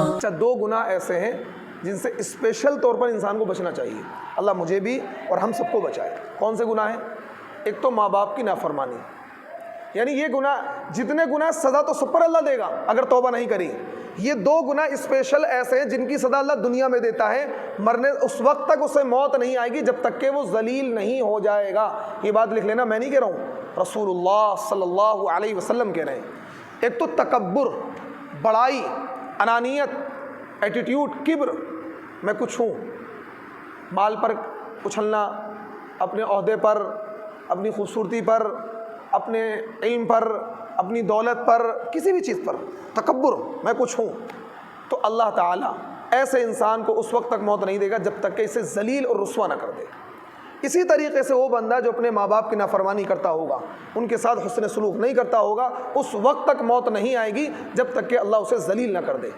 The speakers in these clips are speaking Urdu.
اچھا، دو گناہ ایسے ہیں جن سے اسپیشل طور پر انسان کو بچنا چاہیے. اللہ مجھے بھی اور ہم سب کو بچائے. کون سے گناہ ہیں؟ ایک تو ماں باپ کی نافرمانی، یعنی یہ گناہ، جتنے گناہ سزا تو سب پر اللہ دے گا اگر توبہ نہیں کری. یہ دو گناہ اسپیشل ایسے ہیں جن کی سزا اللہ دنیا میں دیتا ہے، مرنے اس وقت تک اسے موت نہیں آئے گی جب تک کہ وہ ذلیل نہیں ہو جائے گا. یہ بات لکھ لینا، میں نہیں کہہ رہا ہوں، رسول اللہ صلی اللہ علیہ وسلم کہہ رہے ہیں. ایک تو تکبر، بڑائی، انانیت، ایٹیٹیوڈ، کبر، میں کچھ ہوں، مال پر اچھلنا، اپنے عہدے پر، اپنی خوبصورتی پر، اپنے علم پر، اپنی دولت پر، کسی بھی چیز پر تکبر، میں کچھ ہوں. تو اللہ تعالیٰ ایسے انسان کو اس وقت تک موت نہیں دے گا جب تک کہ اسے ذلیل اور رسوا نہ کر دے. اسی طریقے سے وہ بندہ جو اپنے ماں باپ کی نافرمانی کرتا ہوگا، ان کے ساتھ حسن سلوک نہیں کرتا ہوگا، اس وقت تک موت نہیں آئے گی جب تک کہ اللہ اسے ذلیل نہ کر دے.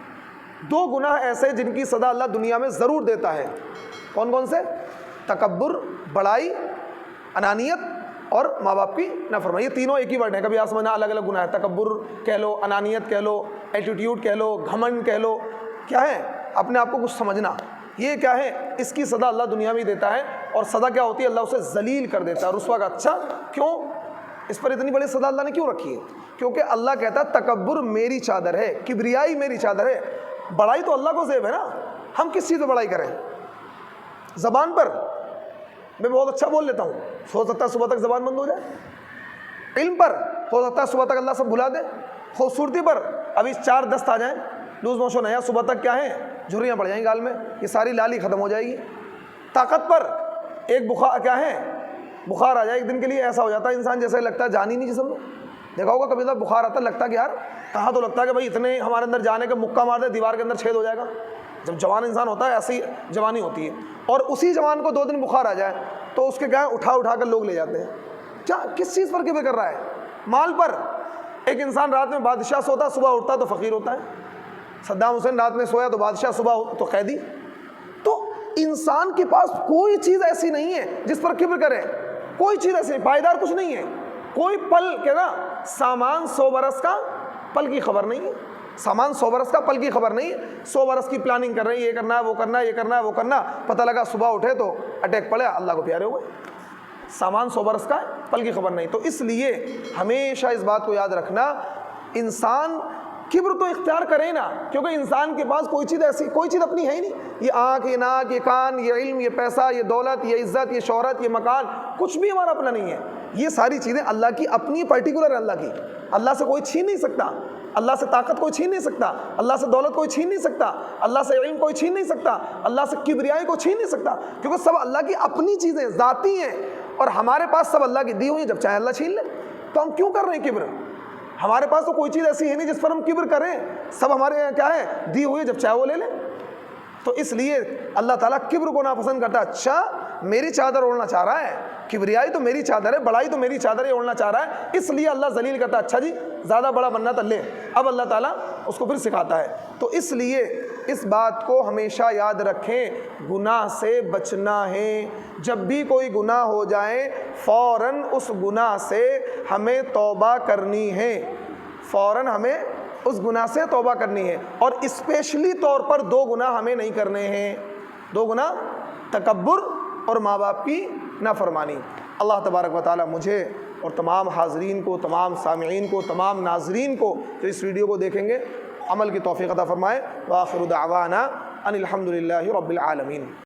دو گناہ ایسے جن کی سزا اللہ دنیا میں ضرور دیتا ہے. کون کون سے؟ تکبر، بڑائی، انانیت اور ماں باپ کی نافرمانی. یہ تینوں ایک ہی ورڈ ہیں، کبھی آپ سمجھنا الگ الگ گناہ ہے. تکبر کہہ لو، انانیت کہہ لو، ایٹیٹیوڈ کہہ لو، گھمنڈ کہہ لو، کیا ہے؟ اپنے آپ کو کچھ سمجھنا. یہ کیا ہے؟ اس کی سزا اللہ دنیا میں دیتا ہے، اور سزا کیا ہوتی ہے؟ اللہ اسے ذلیل کر دیتا ہے، رسوا کا. اچھا کیوں؟ اس پر اتنی بڑی سزا اللہ نے کیوں رکھی ہے؟ کیونکہ اللہ کہتا ہے تکبر میری چادر ہے، کبریائی میری چادر ہے. بڑائی تو اللہ کو زیب ہے نا. ہم کس چیز پہ بڑائی کریں؟ زبان پر میں بہت اچھا بول لیتا ہوں، ہو سکتا ہے صبح تک زبان بند ہو جائے. علم پر ہو سکتا ہے صبح تک اللہ سب بھلا دے. خوبصورتی پر ابھی 4 دست آ جائیں، لوز موشن ہے، صبح تک کیا ہے؟ جھریاں پڑ جائیں گال میں، یہ ساری لالی ختم ہو جائے گی. طاقت پر ایک بخار، کیا ہے؟ بخار آ جائے ایک دن کے لیے، ایسا ہو جاتا ہے انسان جیسے لگتا ہے جان ہی نہیں جسم میں. دیکھا ہوگا کبھی تک بخار آتا ہے، لگتا ہے کہ یار کہاں، تو لگتا ہے کہ بھائی اتنے ہمارے اندر جانے کا مکہ مار دے، دیوار کے اندر چھید ہو جائے گا. جب جوان انسان ہوتا ہے ایسی جوانی ہوتی ہے، اور اسی جوان کو 2 دن بخار آ جائے تو اس کے کیا ہے؟ اٹھا کر لوگ لے جاتے ہیں. کیا کس چیز پر کبر کر رہا ہے؟ مال پر. ایک انسان رات میں بادشاہ سوتا، صبح اٹھتا تو فقیر ہوتا ہے. صدام حسین رات میں سویا تو بادشاہ، صبح تو قیدی. تو انسان کے پاس کوئی چیز ایسی نہیں ہے جس پر کبر کرے. کوئی چیز ایسی پائیدار کچھ نہیں ہے. کوئی پل کہ نا، سامان 100 برس کا، پل کی خبر نہیں ہے. سامان 100 برس کا، پل کی خبر نہیں ہے. 100 برس کی پلاننگ کر رہے ہیں، یہ کرنا ہے، وہ کرنا ہے، یہ کرنا ہے، وہ کرنا. پتہ لگا صبح اٹھے تو اٹیک پڑے، اللہ کو پیارے ہوئے. سامان 100 برس کا، پل کی خبر نہیں. تو اس لیے ہمیشہ اس بات کو یاد رکھنا، انسان کبر تو اختیار کرے نا، کیونکہ انسان کے پاس کوئی چیز ایسی، کوئی چیز اپنی ہے ہی نہیں. یہ آنکھ، یہ ناک، یہ کان، یہ علم، یہ پیسہ، یہ دولت، یہ عزت، یہ شہرت، یہ مکان، کچھ بھی ہمارا اپنا نہیں ہے. یہ ساری چیزیں اللہ کی اپنی پرٹیکولر ہے. اللہ کی، اللہ سے کوئی چھین نہیں سکتا. اللہ سے طاقت کوئی چھین نہیں سکتا. اللہ سے دولت کوئی چھین نہیں سکتا. اللہ سے علم کوئی چھین نہیں سکتا. اللہ سے کبریائی کو چھین نہیں سکتا، کیونکہ سب اللہ کی اپنی چیزیں ذاتی ہیں، اور ہمارے پاس سب اللہ کی دی ہوئی ہیں. جب چاہے اللہ چھین لے. تو ہم کیوں کر رہے ہیں کبر؟ ہمارے پاس تو کوئی چیز ایسی ہے نہیں جس پر ہم کبر کریں. سب ہمارے یہاں کیا ہے؟ دی ہوئی ہے، جب چاہے وہ لے لیں. تو اس لیے اللہ تعالیٰ کبر کو ناپسند کرتا ہے. اچھا میری چادر اوڑھنا چاہ رہا ہے، کبریائی تو میری چادر ہے، بڑائی تو میری چادر ہے، اوڑھنا چاہ رہا ہے، اس لیے اللہ ذلیل کرتا ہے. اچھا جی زیادہ بڑا بننا تو لے. اب اللہ تعالیٰ اس کو پھر سکھاتا ہے. تو اس لیے اس بات کو ہمیشہ یاد رکھیں، گناہ سے بچنا ہے. جب بھی کوئی گناہ ہو جائے فوراً اس گناہ سے ہمیں توبہ کرنی ہے. فوراً ہمیں اس گناہ سے توبہ کرنی ہے. اور اسپیشلی طور پر 2 گناہ ہمیں نہیں کرنے ہیں. 2 گناہ، تکبر اور ماں باپ کی نافرمانی. اللہ تبارک و تعالی مجھے اور تمام حاضرین کو، تمام سامعین کو، تمام ناظرین کو جو اس ویڈیو کو دیکھیں گے، عمل کی توفیق عطا فرمائے. وآخر دعوانا ان الحمد للہ رب العالمین.